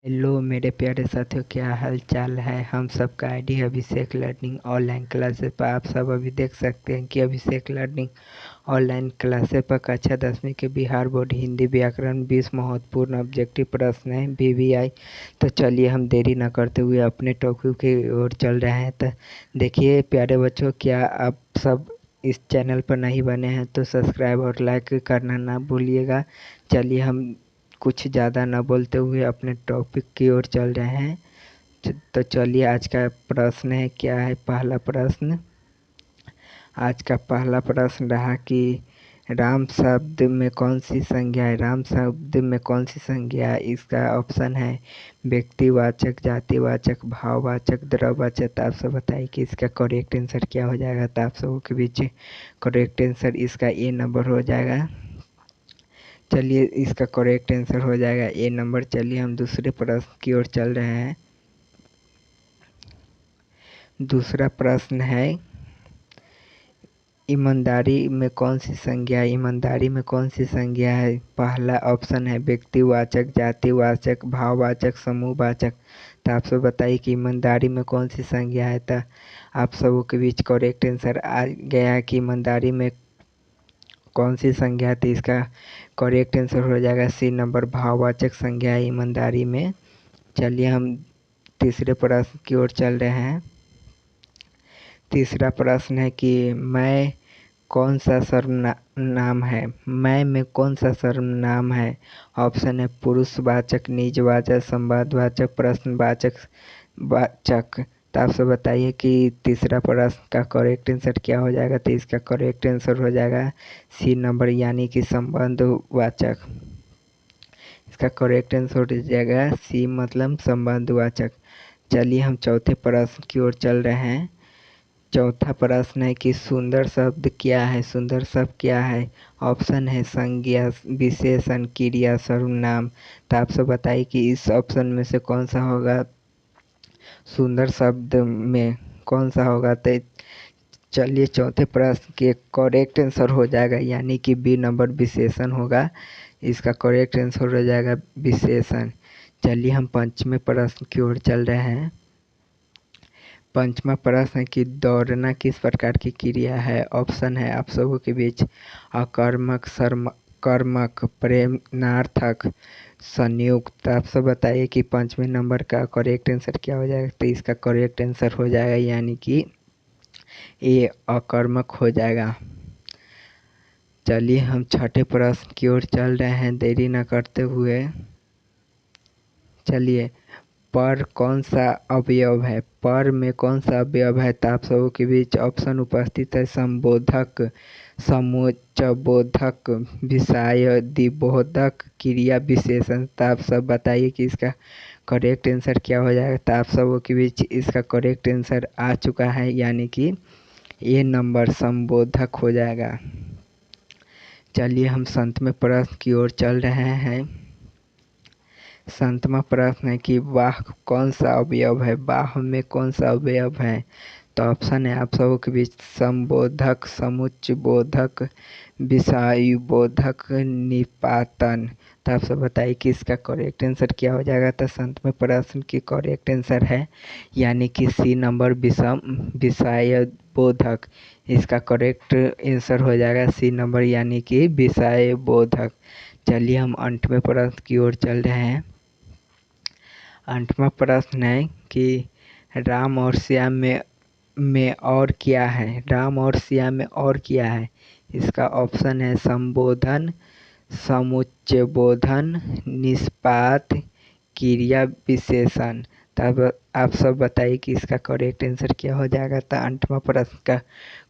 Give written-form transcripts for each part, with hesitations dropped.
Hello मेरे प्यारे साथियों, क्या हाल चाल है। हम सबका आईडी अभिषेक लर्निंग ऑनलाइन क्लासेस पर आप सब अभी देख सकते हैं कि अभिषेक लर्निंग ऑनलाइन क्लासेस पर कक्षा 10वीं के बिहार बोर्ड हिंदी व्याकरण 20 महत्वपूर्ण ऑब्जेक्टिव प्रश्न हैं BVI। तो चलिए हम देरी न करते हुए अपने टॉपिक की ओर चल रहे हैं। तो देखिए प्यारे बच्चों, क्या आप सब इस चैनल पर नहीं बने हैं तो सब्सक्राइब और लाइक करना ना भूलिएगा। चलिए हम कुछ ज़्यादा न बोलते हुए अपने टॉपिक की ओर चल रहे हैं। तो चलिए आज का प्रश्न है, क्या है पहला प्रश्न। आज का पहला प्रश्न रहा कि राम शब्द में कौन सी संज्ञा है। राम शब्द में कौन सी संज्ञा है। इसका ऑप्शन है व्यक्तिवाचक, जातिवाचक, भाववाचक, द्रव्यवाचक। तो आप सब बताइए कि इसका करेक्ट आंसर क्या हो जाएगा। तो आप सबों के बीच करेक्ट आंसर इसका ए नंबर हो जाएगा। चलिए इसका करेक्ट आंसर हो जाएगा ए नंबर। चलिए हम दूसरे प्रश्न की ओर चल रहे हैं। दूसरा प्रश्न है ईमानदारी में कौन सी संज्ञा है। ईमानदारी में कौन सी संज्ञा है। पहला ऑप्शन है व्यक्तिवाचक, जातिवाचक, भाववाचक, समूहवाचक। तो आप सब बताइए कि ईमानदारी में कौन सी संज्ञा है। तो आप सबों के बीच करेक्ट आंसर आ गया है कि ईमानदारी में कौन सी संज्ञा थी। इसका करेक्ट आंसर हो जाएगा सी नंबर, भाववाचक संज्ञा है ईमानदारी में। चलिए हम तीसरे प्रश्न की ओर चल रहे हैं। तीसरा प्रश्न है कि मैं कौन सा सर्वनाम है। मैं में कौन सा सर्वनाम है। ऑप्शन है पुरुषवाचक, निजवाचक, संबंधवाचक, प्रश्नवाचक वाचक। तो आप सब बताइए कि तीसरा प्रश्न का करेक्ट आंसर क्या हो जाएगा। तो इसका करेक्ट आंसर हो जाएगा सी नंबर, यानी कि संबंधवाचक। इसका करेक्ट आंसर हो जाएगा सी मतलब संबंधवाचक। चलिए हम चौथे प्रश्न की ओर चल रहे हैं। चौथा प्रश्न है कि सुंदर शब्द क्या है। सुंदर शब्द क्या है। ऑप्शन है संज्ञा, विशेषण, क्रिया, सर्वनाम। तो आप सब बताइए कि इस ऑप्शन में से कौन सा होगा। सुंदर शब्द में कौन सा होगा। तो चलिए चौथे प्रश्न के करेक्ट आंसर हो जाएगा, यानी कि बी नंबर विशेषण होगा। इसका करेक्ट आंसर हो जाएगा विशेषण। चलिए हम पंचमे प्रश्न की ओर चल रहे हैं। पंचमा प्रश्न है कि दौड़ना किस प्रकार की क्रिया है। ऑप्शन है आप सबों के बीच अकर्मक, कर्मक, प्रेरणार्थक, संयुक्त। आप सब बताइए कि पाँचवें नंबर का करेक्ट आंसर क्या हो जाएगा। तो इसका करेक्ट आंसर हो जाएगा यानी कि ए अकर्मक हो जाएगा। चलिए हम छठे प्रश्न की ओर चल रहे हैं देरी न करते हुए। चलिए पर कौन सा अवयव है। पर में कौन सा अवयव है। तो आप सबों के बीच ऑप्शन उपस्थित है संबोधक, समुच्चयबोधक, विषयादिबोधक, क्रिया विशेषण। तो आप सब बताइए कि इसका करेक्ट आंसर क्या हो जाएगा। तो आप सबों के बीच इसका करेक्ट आंसर आ चुका है, यानी कि ए नंबर संबोधक हो जाएगा। चलिए हम संतवें प्रश्न की ओर चल रहे हैं। संतवा प्रश्न है कि वाह कौन सा अवयव है। वाह में कौन सा अवयव है। तो ऑप्शन है आप सबों के बीच संबोधक, समुच्चयबोधक, विषयादिबोधक, निपातन। तो आप सब बताइए कि इसका करेक्ट आंसर क्या हो जाएगा। तो संतवें प्रश्न की करेक्ट आंसर है यानी कि सी नंबर विषयादिबोधक। इसका करेक्ट आंसर हो जाएगा सी नंबर, यानी कि विषयादिबोधक। चलिए हम 8वें प्रश्न की ओर चल रहे हैं। 8वां प्रश्न है कि राम और श्याम में और क्या है। राम और श्याम में और क्या है। इसका ऑप्शन है संबोधन, समुच्चयबोधन, निष्पात, क्रिया विशेषण। तब आप सब बताइए कि इसका करेक्ट आंसर क्या हो जाएगा। तो 8वां प्रश्न का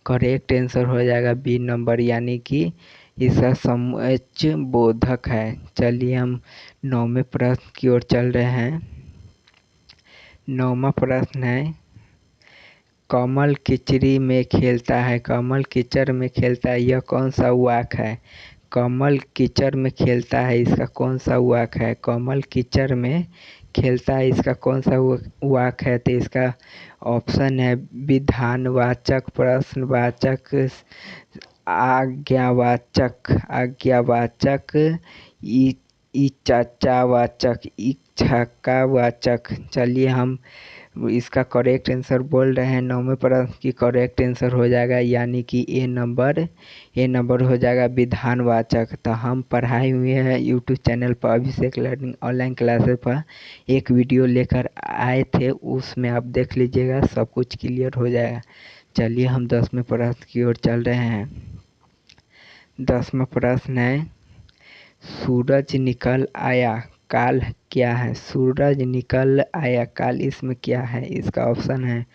करेक्ट आंसर हो जाएगा बी नंबर, यानी कि इसका समुच्चयबोधक है। चलिए हम 9वें प्रश्न की ओर चल रहे हैं। 9वां प्रश्न है कमल कीचड़ी में खेलता है। कमल कीचड़ में खेलता है, यह कौन सा वाक्य है। कमल कीचड़ में खेलता है, इसका कौन सा वाक्य है। कमल कीचड़ में खेलता है, इसका कौन सा वाक्य है। तो इसका ऑप्शन है विधानवाचक, प्रश्नवाचक, आज्ञावाचक, इचाचावाचक, इच्छाकावाचक। चलिए हम इसका करेक्ट आंसर बोल रहे हैं। 9वें प्रश्न की करेक्ट आंसर हो जाएगा यानी कि ए नंबर हो जाएगा विधानवाचक। तो हम पढ़ाए हुए हैं यूट्यूब चैनल पर अभिषेक लर्निंग ऑनलाइन क्लासेस पर एक वीडियो लेकर आए थे, उसमें आप देख लीजिएगा, सब कुछ क्लियर हो जाएगा। चलिए हम 10वें प्रश्न की ओर चल रहे हैं। 10वां प्रश्न है सूरज निकल आया काल क्या है। सूरज निकल आया काल इसमें क्या है? इसका ऑप्शन है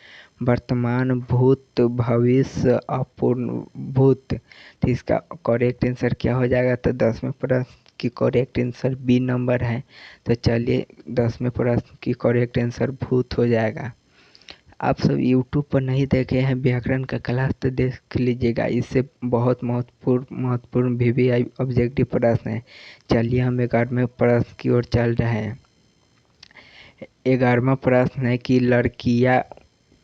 वर्तमान, भूत, भविष्य, अपूर्ण भूत। तो इसका करेक्ट आंसर क्या हो जाएगा? तो 10वें प्रश्न की करेक्ट आंसर बी नंबर है। तो चलिए 10वें प्रश्न की करेक्ट आंसर भूत हो जाएगा। आप सब यूट्यूब पर नहीं देखे हैं व्याकरण का क्लास तो देख लीजिएगा, इससे बहुत महत्वपूर्ण VVI ऑब्जेक्टिव प्रश्न है। चलिए हम 11वें प्रश्न की ओर चल रहे हैं। 11वां प्रश्न है कि लड़कियां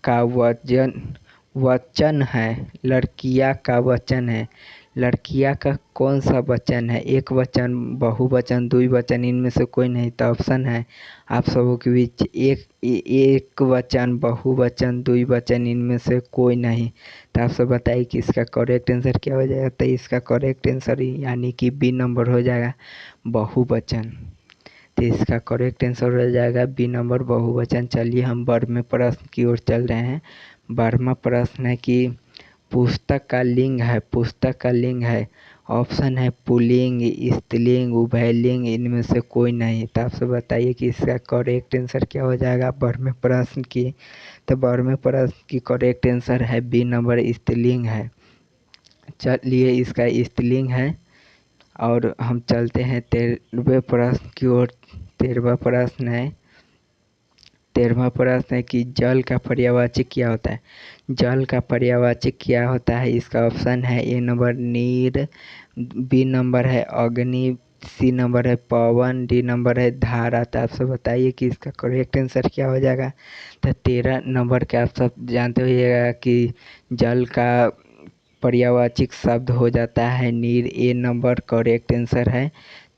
का वचन है। लड़कियां का वचन है। लड़कियां का कौन सा वचन है? एक वचन, बहुवचन, द्विवचन, इनमें से कोई नहीं। तो ऑप्शन है आप सबों के बीच एक वचन, बहुवचन, द्विवचन, इनमें से कोई नहीं। तो आप सब बताइए कि इसका करेक्ट आंसर क्या हो जाएगा? तो इसका करेक्ट आंसर यानी कि बी नंबर हो जाएगा बहुवचन। तो इसका करेक्ट आंसर हो जाएगा बी नंबर बहुवचन। चलिए हम 12वें प्रश्न की ओर चल रहे हैं। 12वां प्रश्न है कि पुस्तक का लिंग है। पुस्तक का लिंग है। ऑप्शन है पुल्लिंग, स्त्रीलिंग, उभयलिंग, इनमें से कोई नहीं। तो आप सब बताइए कि इसका करेक्ट आंसर क्या हो जाएगा 12वें प्रश्न की? तो 12वें प्रश्न की करेक्ट आंसर है बी नंबर स्त्रीलिंग है। चलिए इसका स्त्रीलिंग है और हम चलते हैं 13वें प्रश्न की ओर। 13वां प्रश्न है कि जल का पर्यायवाची क्या होता है? जल का पर्यायवाची क्या होता है? इसका ऑप्शन है ए नंबर नीर, बी नंबर है अग्नि, सी नंबर है पवन, डी नंबर है धारा। तो आप सब बताइए कि इसका करेक्ट आंसर क्या हो जाएगा? तो 13 नंबर के आप सब जानते होइएगा कि जल का पर्यायवाची शब्द हो जाता है नीर। ए नंबर करेक्ट आंसर है।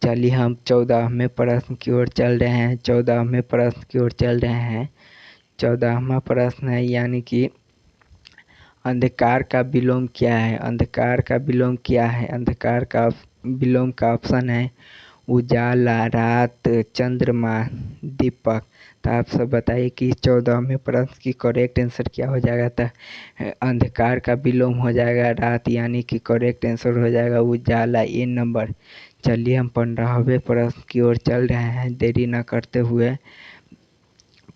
चलिए हम 14वें प्रश्न की ओर चल रहे हैं। 14वें प्रश्न की ओर चल रहे हैं। 14वां प्रश्न है यानी कि अंधकार का विलोम क्या है? अंधकार का विलोम क्या है? अंधकार का विलोम का ऑप्शन है उजाला, रात, चंद्रमा, दीपक। तो आप सब बताइए कि 14वें प्रश्न की करेक्ट आंसर क्या हो जाएगा? तो अंधकार का विलोम हो जाएगा रात, यानी कि करेक्ट आंसर हो जाएगा उजाला, ए नंबर। चलिए हम 15वें प्रश्न की ओर चल रहे हैं देरी न करते हुए।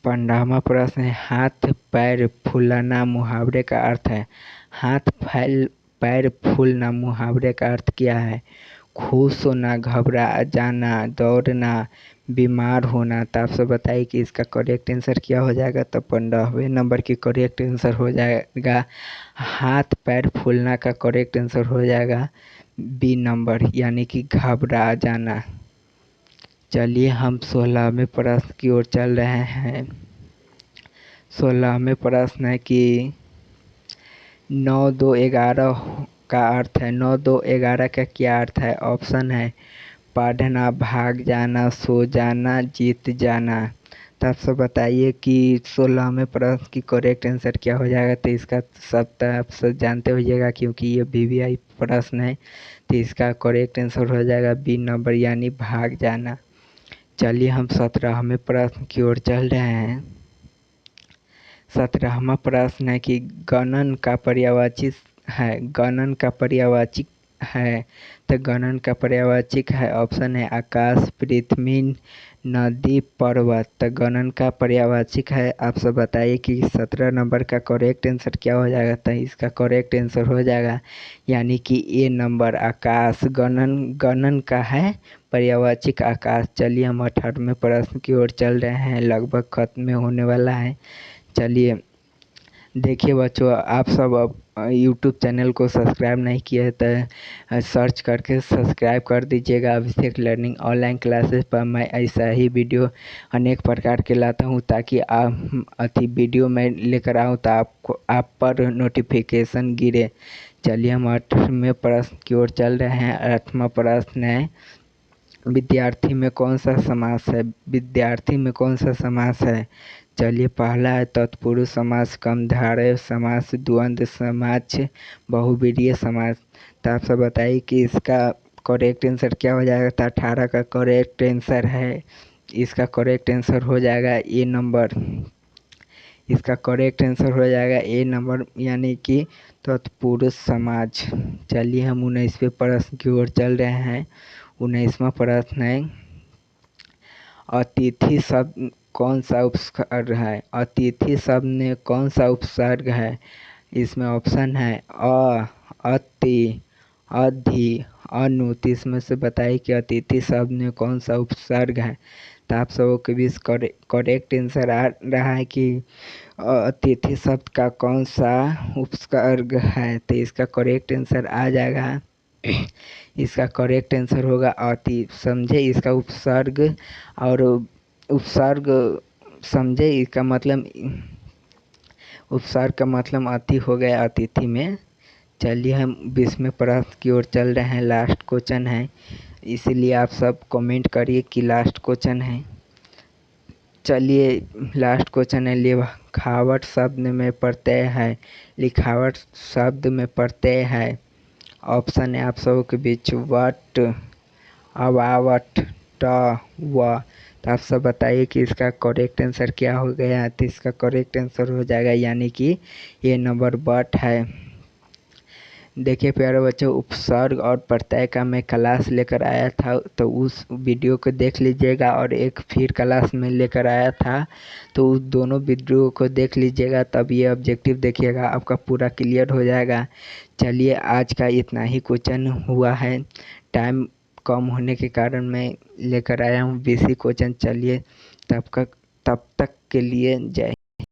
15वां प्रश्न है हाथ पैर फूलना मुहावरे का अर्थ है। हाथ पैर फूलना मुहावरे का अर्थ क्या है? खुश होना, घबरा जाना, दौड़ना, बीमार होना। तो आप सब बताइए कि इसका करेक्ट आंसर क्या हो जाएगा? तो 15वें नंबर की करेक्ट आंसर हो जाएगा हाथ पैर फूलना का करेक्ट आंसर हो जाएगा बी नंबर, यानी कि घबरा जाना। चलिए हम 16वें प्रश्न की ओर चल रहे हैं। 16वें प्रश्न है कि 9 2 11 का अर्थ है। 9 2 11 का क्या अर्थ है? ऑप्शन है पढ़ना, भाग जाना, सो जाना, जीत जाना। तो आप सब बताइए कि 16वें प्रश्न की करेक्ट आंसर क्या हो जाएगा? तो इसका सब तो आप सब जानते होइएगा क्योंकि ये VVI प्रश्न है। तो इसका करेक्ट आंसर हो जाएगा बी नंबर, यानी भाग जाना। चलिए हम 17वें प्रश्न की ओर चल रहे हैं। 17वां प्रश्न है कि गणन का पर्यायवाची है। गणन का पर्यायवाची है। तो गणन का पर्यायवाची है। ऑप्शन है आकाश, पृथ्वी, नदी, पर्वत। तो गणन का पर्यायवाची है। आप सब बताइए कि 17 नंबर का करेक्ट आंसर क्या हो जाएगा? तो इसका करेक्ट आंसर हो जाएगा यानी कि ए नंबर आकाश। गणन का है पर्यायवाची आकाश। चलिए हम 18वें प्रश्न की ओर चल रहे हैं, लगभग खत्म होने वाला है। चलिए देखिए बच्चों, आप सब अब यूट्यूब चैनल को सब्सक्राइब नहीं किए हैं तो सर्च करके सब्सक्राइब कर दीजिएगा। अभिषेक लर्निंग ऑनलाइन क्लासेस पर मैं ऐसा ही वीडियो अनेक प्रकार के लाता हूँ ताकि आप वीडियो में लेकर आऊँ तो आप पर नोटिफिकेशन गिरे। चलिए हम 8वें प्रश्न की ओर चल रहे हैं। 8वां प्रश्न है विद्यार्थी में कौन सा समास है? विद्यार्थी में कौन सा समास है? चलिए, पहला है तत्पुरुष समास, कर्मधारय समास, द्वंद्व समास, बहुव्रीहि समास। तो आप सब बताइए कि इसका करेक्ट आंसर क्या हो जाएगा? तो 18 का करेक्ट आंसर है, इसका करेक्ट आंसर हो जाएगा ए नंबर। इसका करेक्ट आंसर हो जाएगा ए नंबर, यानी कि तत्पुरुष समाज। चलिए, हम 19वें प्रश्न की ओर चल रहे हैं। 19वां प्रश्न है, अतिथि शब्द कौन सा उपसर्ग है? अतिथि शब्द में कौन सा उपसर्ग है? इसमें ऑप्शन है अ, अति, अधि, अनु। तो इसमें से बताइए कि अतिथि शब्द में कौन सा उपसर्ग है? तो आप सबों के बीच करेक्ट आंसर आ रहा है कि अतिथि शब्द का कौन सा उपसर्ग है। तो इसका करेक्ट आंसर आ जाएगा, इसका करेक्ट आंसर होगा अति। समझे, इसका उपसर्ग और उपसर्ग समझे, इसका मतलब उपसर्ग का मतलब अति हो गया अतिथि में। चलिए, हम 20वें प्रश्न की ओर चल रहे हैं। लास्ट क्वेश्चन है, इसीलिए आप सब कमेंट करिए कि लास्ट क्वेश्चन है। चलिए, लास्ट क्वेश्चन है, लिखावट शब्द में प्रत्यय है। लिखावट शब्द में प्रत्यय है। ऑप्शन है आप सबों के बीच वट, अवावट, ट, व। तो आप सब बताइए कि इसका करेक्ट आंसर क्या हो गया। तो इसका करेक्ट आंसर हो जाएगा, यानी कि ये नंबर बट है। देखिए प्यारे बच्चों, उपसर्ग और प्रत्यय का मैं क्लास लेकर आया था, तो उस वीडियो को देख लीजिएगा। और एक फिर क्लास में लेकर आया था, तो उस दोनों वीडियो को देख लीजिएगा, तब ये ऑब्जेक्टिव देखिएगा, आपका पूरा क्लियर हो जाएगा। चलिए, आज का इतना ही क्वेश्चन हुआ है। टाइम कम होने के कारण मैं लेकर आया हूँ 20 क्वेश्चन। चलिए, तब तक के लिए जय।